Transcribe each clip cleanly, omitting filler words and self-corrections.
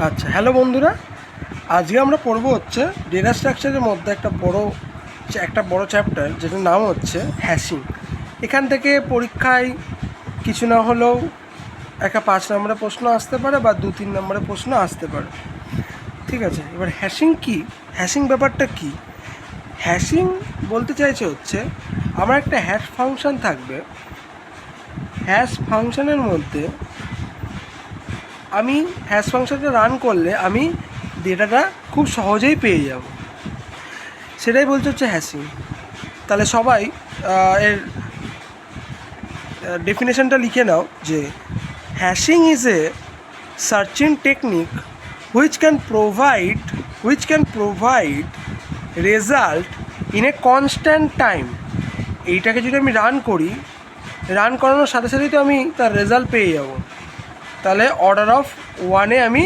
আচ্ছা, হ্যালো বন্ধুরা। আজকে আমরা পড়বো হচ্ছে ডেটা স্ট্রাকচারের মধ্যে একটা বড় চ্যাপ্টার, যেটার নাম হচ্ছে হ্যাশিং। এখান থেকে পরীক্ষায় কিছু না হলেও একটা 5 নম্বরের প্রশ্ন আসতে পারে বা 2-3 নম্বরের প্রশ্ন আসতে পারে। ঠিক আছে, এবার হ্যাশিং কি, হ্যাশিং ব্যাপারটা কি? হ্যাশিং বলতে চাইছে হচ্ছে আমার একটা হ্যাশ ফাংশন থাকবে। হ্যাশ ফাংশনের মধ্যে আমি হ্যাশ ফাংশনটা রান করলে আমি ডেটাটা খুব সহজেই পেয়ে যাব, সেটাই বলছে হচ্ছে হ্যাশিং। তাহলে সবাই এর ডেফিনেশনটা লিখে নাও যে hashing is a searching technique which can provide result in a constant time। এইটাকে যদি আমি রান করি, রান করানোর সাথে সাথেই তো আমি তার রেজাল্ট পেয়ে যাব। তাহলে অর্ডার অফ 1-এ আমি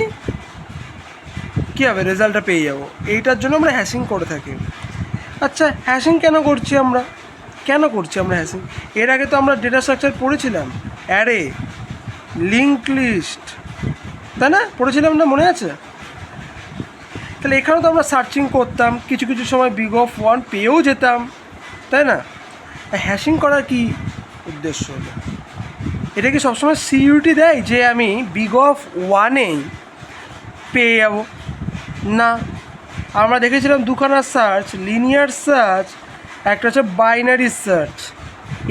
কী হবে, রেজাল্টটা পেয়ে যাব। এইটার জন্য আমরা হ্যাশিং করে থাকি। আচ্ছা, হ্যাশিং কেন করছি আমরা হ্যাশিং? এর আগে তো আমরা ডেটা স্ট্রাকচার পড়েছিলাম, অ্যারে, লিঙ্ক লিস্ট, তাই না? পড়েছিলাম না, মনে আছে? তাহলে এখানেও তো আমরা সার্চিং করতাম, কিছু কিছু সময় বিগ অফ 1 পেয়েও যেতাম, তাই না? হ্যাশিং করার কি উদ্দেশ্য হলো? এটা কি সবসময় সিইউরিটি দেয় যে আমি বিগ অফ 1-এই পেয়ে যাব? না, আমরা দেখেছিলাম দুখানা সার্চ, লিনিয়ার সার্চ, একটা হচ্ছে বাইনারি সার্চ।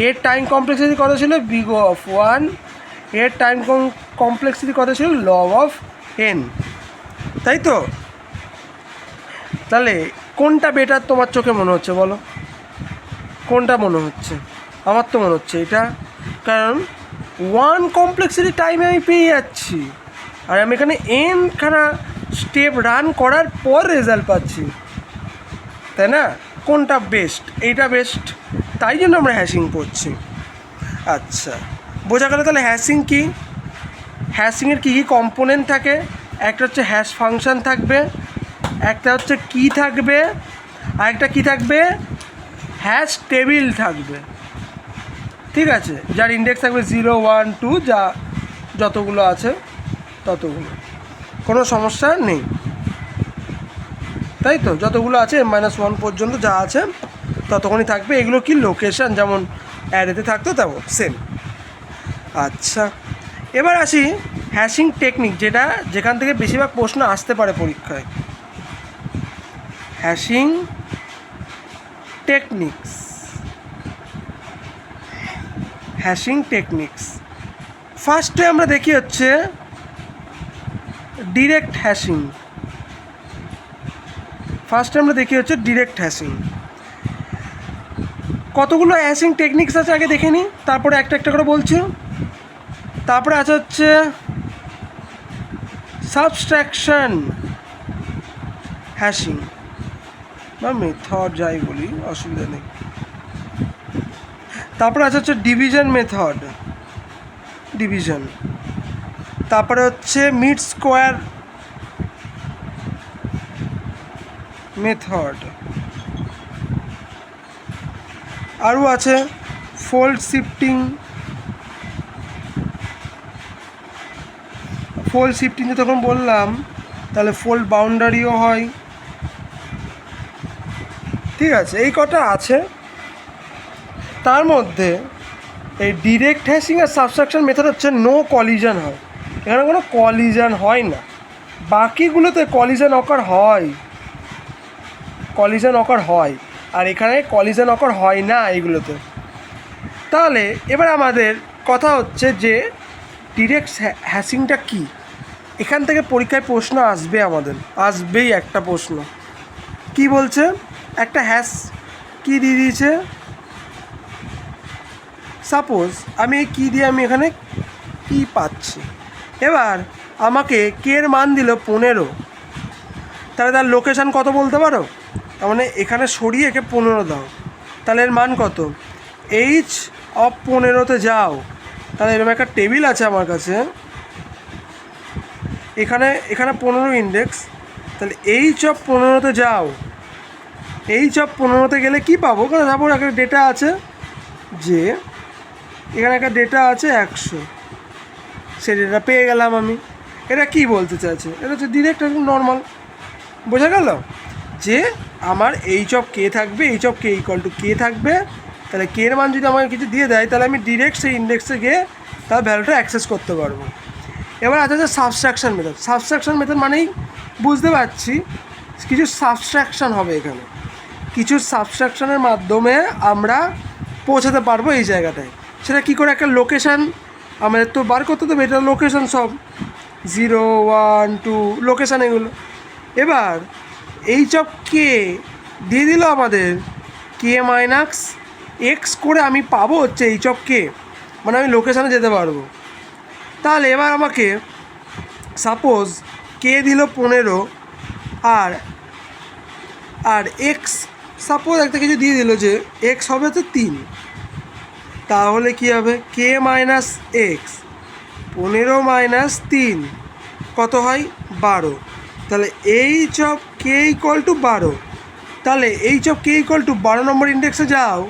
এর টাইম কমপ্লেক্সিটি কত ছিল? Big of 1। এর টাইম কমপ্লেক্সিটি কত ছিল? লগ অফ n, তাই তো? তাহলে কোনটা বেটার তোমার চোখে মনে হচ্ছে বলো? কোনটা মনে হচ্ছে? আমার তো মনে হচ্ছে এটা, কারণ 1 কমপ্লেক্সিটি টাইমে আমি পেয়ে যাচ্ছি, আর আমি এখানে nখানা স্টেপ রান করার পর রেজাল্ট পাচ্ছি, তাই না? কোনটা বেস্ট? এইটা বেস্ট, তাই জন্য আমরা হ্যাশিং করছি। আচ্ছা, বোঝা গেল তাহলে হ্যাশিং কি। হ্যাশিংয়ের কী কী কম্পোনেন্ট থাকে? একটা হচ্ছে হ্যাশ ফাংশন থাকবে, একটা হচ্ছে কি থাকবে, আর একটা কী থাকবে? হ্যাশ টেবিল থাকবে। ঠিক আছে, যার ইন্ডেক্স থাকবে 0, 1, 2, যা যতগুলো আছে ততগুলো, কোনো সমস্যা নেই, তাই তো? যতগুলো আছে -1 পর্যন্ত যা আছে ততক্ষণই থাকবে। এগুলো কি লোকেশান, যেমন অ্যারেতে থাকতো তেমন সেম। আচ্ছা, এবার আসি হ্যাশিং টেকনিক, যেখান থেকে বেশিরভাগ প্রশ্ন আসতে পারে পরীক্ষায়। হ্যাশিং টেকনিক্স ফার্স্টে আমরা দেখি হচ্ছে ডিরেক্ট হ্যাশিং। কতগুলো হ্যাশিং টেকনিক্স আছে আগে দেখে নিই, তারপরে একটা একটা করে বলছি। তারপরে আছে হচ্ছে সাবস্ট্রাকশন হ্যাশিং বা মেথড, যাই বলি অসুবিধা নেই। তারপরে আছে হচ্ছে ডিভিশন মেথড, তারপরে হচ্ছে মিড স্কোয়ার মেথড, আরও আছে ফোল্ড শিফটিং যখন বললাম, তাহলে ফোল্ড বাউন্ডারিও হয়। ঠিক আছে, এই কটা আছে। তার মধ্যে এই ডিরেক্ট হ্যাশিং আর সাবস্ট্রাকশন মেথড হচ্ছে নো কলিশন হয়, এখানে কোনো কলিশন হয় না। বাকিগুলোতে কলিশন অকার হয়, আর এখানে কলিশন অকার হয় না এইগুলোতে। তাহলে এবার আমাদের কথা হচ্ছে যে ডিরেক্ট হ্যাশিংটা কি। এখান থেকে পরীক্ষায় প্রশ্ন আসবেই একটা প্রশ্ন। কি বলছে? একটা হ্যাশ কি দিয়ে দিয়েছে, সাপোজ আমি এই কী দিয়ে আমি এখানে কি পাচ্ছি, এবার আমাকে কে এর মান দিল 15, তাহলে তার লোকেশান কত বলতে পারো? তার মানে এখানে সরিয়ে একে 15 দাও, তাহলে এর মান কত? এইচ অফ 15-তে যাও। তাহলে এরকম একটা টেবিল আছে আমার কাছে, এখানে 15 ইন্ডেক্স, তাহলে এইচ অফ 15-তে যাও। এইচ অফ 15-তে গেলে কী পাবো? কারণ তারপর একটা ডেটা আছে, যে এখানে একটা ডেটা আছে 100, সে ডেটা পেয়ে গেলাম আমি। এটা কি বলতে চাইছে, এটা হচ্ছে ডিরেক্ট একদম নর্মাল। বোঝা গেল যে আমার এইচ অফ কে থাকবে, H of K equal to K থাকবে। তাহলে কে এর মান যদি আমাকে কিছু দিয়ে দেয় তাহলে আমি ডিরেক্ট সেই ইন্ডেক্সে গিয়ে তার ভ্যালুটা অ্যাক্সেস করতে পারবো। এবার আছে যে সাবস্ট্রাকশন মেথড। সাবস্ট্রাকশন মেথড মানেই বুঝতে পারছি কিছু সাবস্ট্রাকশন হবে এখানে, কিছু সাবস্ট্রাকশনের মাধ্যমে আমরা পৌঁছাতে পারবো এই জায়গাটায়। সেটা কী করে, একটা লোকেশান আমাদের তো বার করতে দেবে, এটা লোকেশান সব 0 1 2 লোকেশান এগুলো। এবার এইচ অফ কে দিয়ে দিল আমাদের কে মাইনাস এক্স করে আমি পাবো হচ্ছে এইচ অফ কে, মানে আমি লোকেশানে যেতে পারবো। তাহলে এবার আমাকে সাপোজ কে দিল 15 আর আর এক্স সাপোজ একটা কিছু দিয়ে দিল যে এক্স হবে তো 3, তাহলে কী হবে কে মাইনাস এক্স 15 মাইনাস 3 কত হয় 12। তাহলে H of K equal two 12। তাহলে H of K equal two 12 নম্বর ইন্ডেক্সে যাও,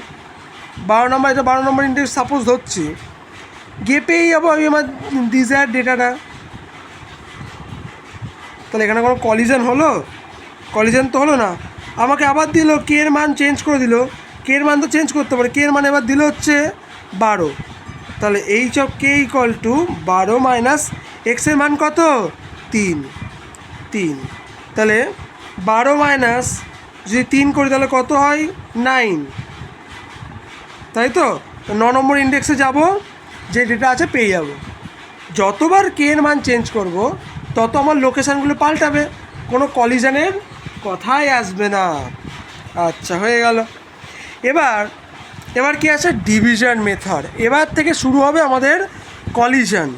12 নম্বর, এটা 12 নম্বর ইন্ডেক্স সাপোজ ধরছি, গিয়ে পেয়ে যাবো আমি আমার ডিজায়ার ডেটাটা। তাহলে এখানে কোনো কলিজন হলো? কলিজন তো হলো না। আমাকে আবার দিল কে এর মান চেঞ্জ করে দিল, কে এর মান তো চেঞ্জ করতে পারে, কে এর মান এবার দিল হচ্ছে 12। তাহলে H of K equal two 12 minus এক্সের মান কত 3। তাহলে 12 মাইনাস যদি 3 করি তাহলে কত হয় 9, তাই তো। 9 নম্বর ইন্ডেক্সে যাব, যে ডেটা আছে পেয়ে যাব। যতবার কে এর মান চেঞ্জ করব তত আমার লোকেশানগুলো পাল্টাবে, কোনো কলিশনের কথাই আসবে না। আচ্ছা, হয়ে গেল। এবার কি আছে ডিভিশন মেথড। এবার থেকে শুরু হবে আমাদের কলিশন।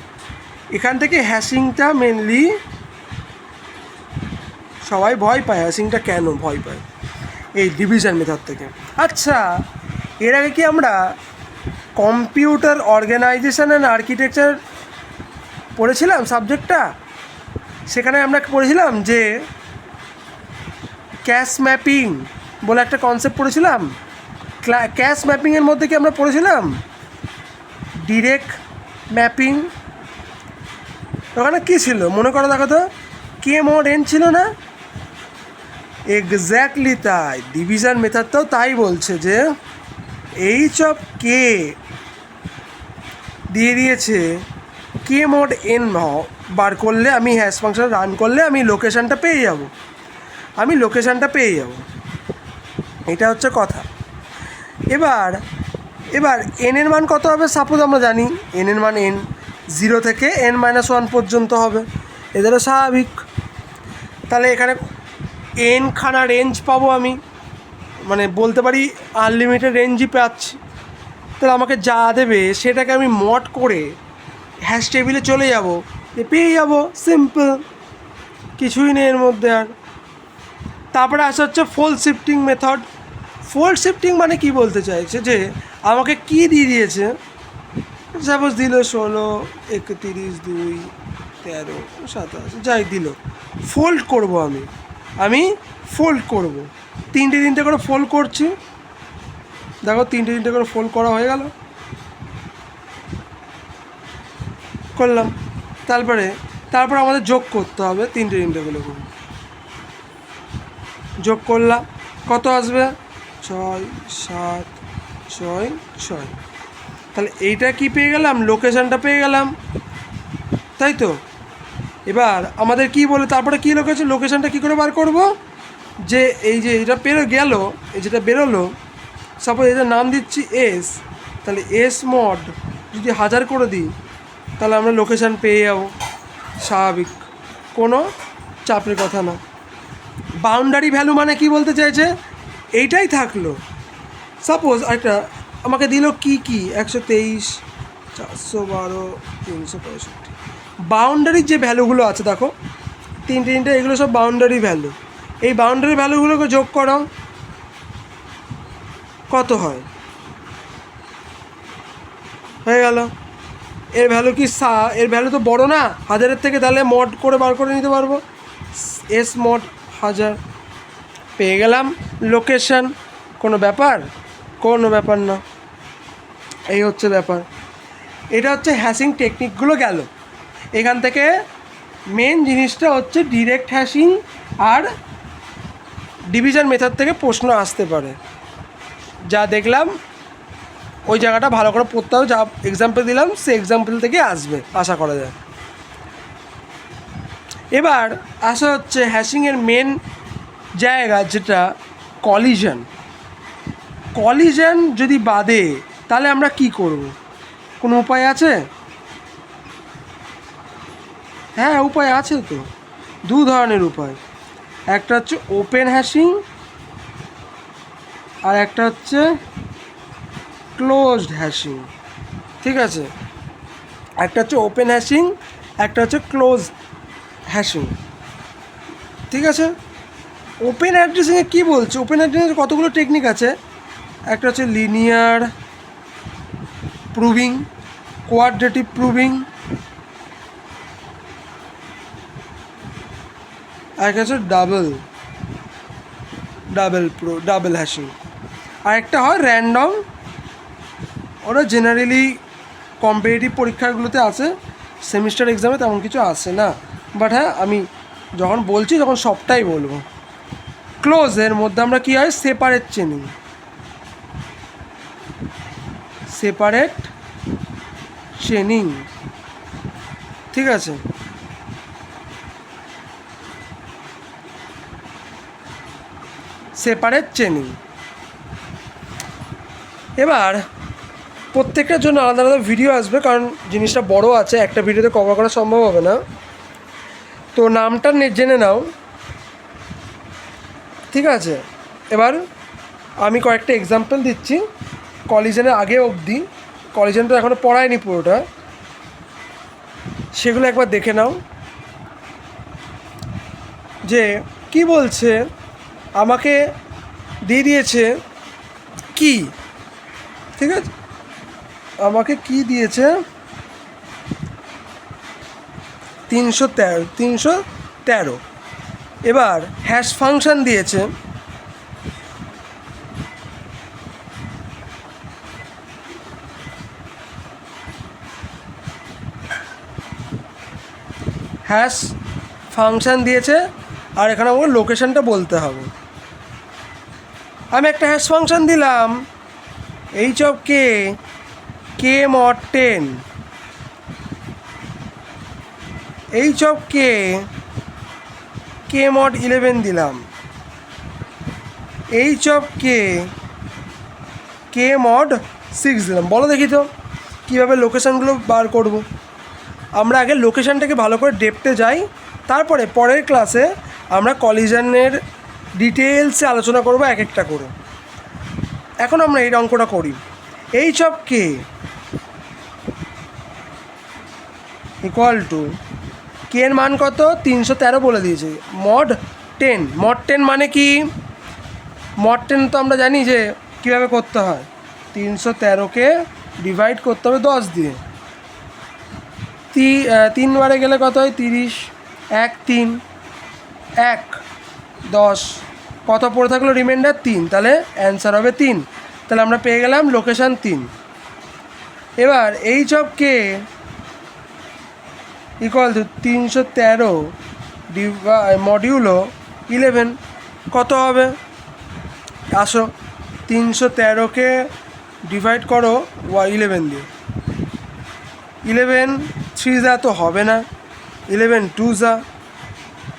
এখান থেকে হ্যাশিংটা মেনলি সবাই ভয় পায়। হ্যাশিংটা কেন ভয় পায়? এই ডিভিশন মেথড থেকে। আচ্ছা, এর আগে কি আমরা কম্পিউটার অর্গানাইজেশন অ্যান্ড আর্কিটেকচার পড়েছিলাম সাবজেক্টটা? সেখানে আমরা পড়েছিলাম যে ক্যাশ ম্যাপিং বলে একটা কনসেপ্ট পড়েছিলাম। ক্যাশ ম্যাপিংয়ের মধ্যে কি আমরা পড়েছিলাম ডিরেক্ট ম্যাপিং? ওখানে কী ছিল মনে করো, দেখো তো, কে মোড এন ছিল না? এক্স্যাক্টলি তাই, ডিভিশন মেথডটাও তাই বলছে যে এইচ অফ কে দিয়ে দিয়েছে কে মোড এন বার করলে আমি হ্যাশ ফাংশন রান করলে আমি লোকেশানটা পেয়ে যাব, এটা হচ্ছে কথা। এবার এন এর মান কত হবে? সাপোজ আমরা জানি এন এর মান এন 0 থেকে n-1 পর্যন্ত হবে, এদেরও স্বাভাবিক। তাহলে এখানে এনখানা রেঞ্জ পাবো আমি, মানে বলতে পারি আনলিমিটেড রেঞ্জই পাচ্ছি। তাহলে আমাকে যা দেবে সেটাকে আমি মড করে হ্যাশ টেবিলে চলে যাব, পেয়ে যাব, সিম্পল, কিছুই নেই এর মধ্যে আর। তারপরে আসা হচ্ছে fold shifting method. Fold shifting মানে কি বলতে চাইছে, যে আমাকে কি দিয়ে দিয়েছে, সাপোজ দিল 16 31 2 13 27 যাই দিল, ফোল্ড করব আমি ফোল্ড করব, তিনটে করে ফোল্ড করছি। দেখো তিনটে করে ফোল্ড করা হয়ে গেল, করলাম। তারপরে আমাদের যোগ করতে হবে, তিনটেগুলো করে যোগ করলাম, কত আসবে 6 7 6 6। তাহলে এইটা কি পেয়ে গেলাম, লোকেশানটা পেয়ে গেলাম, তাই তো। এবার আমাদের কি বলে, তারপরে কী লোকেশানটা কী করে বার করব, যে এই যে এটা গেল, এই যেটা বেরোলো, সাপোজ এটার নাম দিচ্ছি এস, তাহলে এস মড যদি 1000 করে দিই তাহলে আমরা লোকেশান পেয়ে যাবো, স্বাভাবিক, কোনো চাপের কথা না। বাউন্ডারি ভ্যালু মানে কি বলতে চাইছে, এইটাই থাকলো। সাপোজ একটা আমাকে দিল কি 123 412 365। বাউন্ডারির যে ভ্যালুগুলো আছে দেখো তিনটে, এগুলো সব বাউন্ডারি ভ্যালু। এই বাউন্ডারি ভ্যালুগুলোকে যোগ করো, কত হয়, হয়ে গেল। এর ভ্যালু কি এর ভ্যালু তো বড় না 1000-এর থেকে, তাহলে মড করে বার করে নিতে পারবো, এস মড 1000, পেয়ে গেলাম লোকেশান। কোনো ব্যাপার না, এই হচ্ছে ব্যাপার। এটা হচ্ছে হ্যাশিং টেকনিকগুলো গেল। এখান থেকে মেন জিনিসটা হচ্ছে ডিরেক্ট হ্যাশিং আর ডিভিশন মেথড থেকে প্রশ্ন আসতে পারে, যা দেখলাম ওই জায়গাটা ভালো করে পড়তে হবে, যা এক্সাম্পল দিলাম সে এক্সাম্পল থেকে আসবে আশা করা যায়। এবার আসা হচ্ছে হ্যাশিংয়ের মেন জায়গা, যেটা কলিশন। কলিশন যদি বাদে তাহলে আমরা কি করব? কোনো উপায় আছে? হ্যাঁ, উপায় আছে তো। দু ধরনের উপায়, একটা হচ্ছে ওপেন হ্যাশিং আর একটা হচ্ছে ক্লোজড হ্যাশিং। ঠিক আছে, একটা হচ্ছে ওপেন হ্যাশিং, একটা হচ্ছে ক্লোজ হ্যাশিং। ঠিক আছে, ওপেন অ্যাড্রেসিংয়ে কী বলছে? ওপেন অ্যাড্রেসিংয়ের কতগুলো টেকনিক আছে। একটা হচ্ছে লিনিয়ার প্রুভিং, কোয়াড্রেটিভ প্রুভিং, আর একটা হচ্ছে ডাবল হ্যাশিং, আর একটা হয় র্যান্ডম। ওরা জেনারেলি কম্পিটিটিভ পরীক্ষাগুলোতে আছে, সেমিস্টার এক্সামে তেমন কিছু আসে না, বাট হ্যাঁ আমি যখন বলছি তখন সবটাই বলবো। ক্লোজের মধ্যে আমরা কী হয়, সেপারেট চেনিং। ঠিক আছে, সেপারেট চেনিং। এবার প্রত্যেকটার জন্য আলাদা আলাদা ভিডিও আসবে, কারণ জিনিসটা বড় আছে, একটা ভিডিওতে কভার করা সম্ভব হবে না। তো নামটা জেনে নাও। ঠিক আছে, এবার আমি কয়েকটা এক্সাম্পল দিচ্ছি কলিশনের আগে অবধি। কলিশন তো এখনও পড়ায়নি পুরোটা, সেগুলো একবার দেখে নাও। যে কি বলছে, আমাকে দিয়ে দিয়েছে কি, ঠিক আছে, আমাকে কি দিয়েছে 313। এবার হ্যাশ ফাংশন দিয়েছে আর এখানে আমাকে লোকেশনটা বলতে হবে। আমি একটা হ্যাশ ফাংশন দিলাম H of K mod 10, H of K mod 11 দিলাম, এইচ অফ কে মড 6 দিলাম। বলো দেখি তো কীভাবে লোকেশানগুলো বার করব। আমরা আগে লোকেশানটাকে ভালো করে ডেপথে যাই, তারপরে পরের ক্লাসে আমরা কলিশনের ডিটেলসে আলোচনা করব এক একটা করে। এখন আমরা এই অঙ্কটা করি। H of K equal to, K এর মান কত? 313 বলে দিয়েছে। মড 10 মানে কি? মড 10 তো আমরা জানি যে কীভাবে করতে হয়। 313কে ডিভাইড করতে হবে 10 দিয়ে। 3 বারে গেলে কত হয়? 30, 1 3, 1 10, কত পড়ে থাকলো রিমাইন্ডার? 3, তাহলে অ্যান্সার হবে 3। তাহলে আমরা পেয়ে গেলাম লোকেশান 3। এবার H of K equal two 313 modulo 11, কত হবে? আসো 313কে ডিভাইড করো 11 দিয়ে। 11 3 যা তো হবে না, 11 2 যা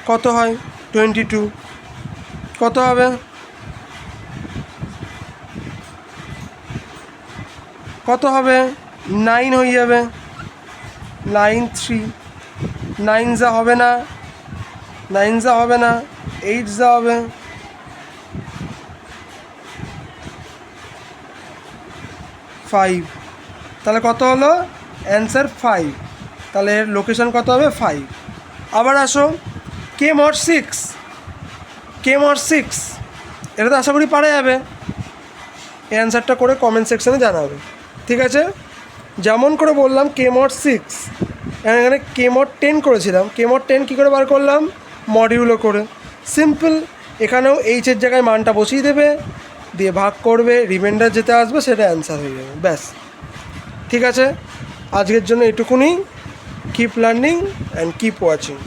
কত হয়? 22। কত হবে? কত হবে? 9 হয়ে যাবে। 9 3, 9 যা হবে না, 9 যা হবে না, 8 যা হবে, 5। তাহলে কত হলো? অ্যান্সার 5। তাহলে এর লোকেশান কত হবে? 5। আবার আসো কে মড 6, এটা তো আশা করি পারা যাবে। এই অ্যান্সারটা করে কমেন্ট সেকশানে জানাবে। ঠিক আছে, যেমন করে বললাম কে মড 6, এখানে কে মড 10 করেছিলাম। কে মড 10 কী করে বার করলাম? মডিউলো করে। সিম্পল, এখানেও এইচের জায়গায় মানটা বসিয়ে দেবে, দিয়ে ভাগ করবে, রিমাইন্ডার যেটা আসবে সেটা অ্যান্সার হয়ে যাবে, ব্যাস। ঠিক আছে, আজকের জন্য এটুকুনি। Keep learning and keep watching.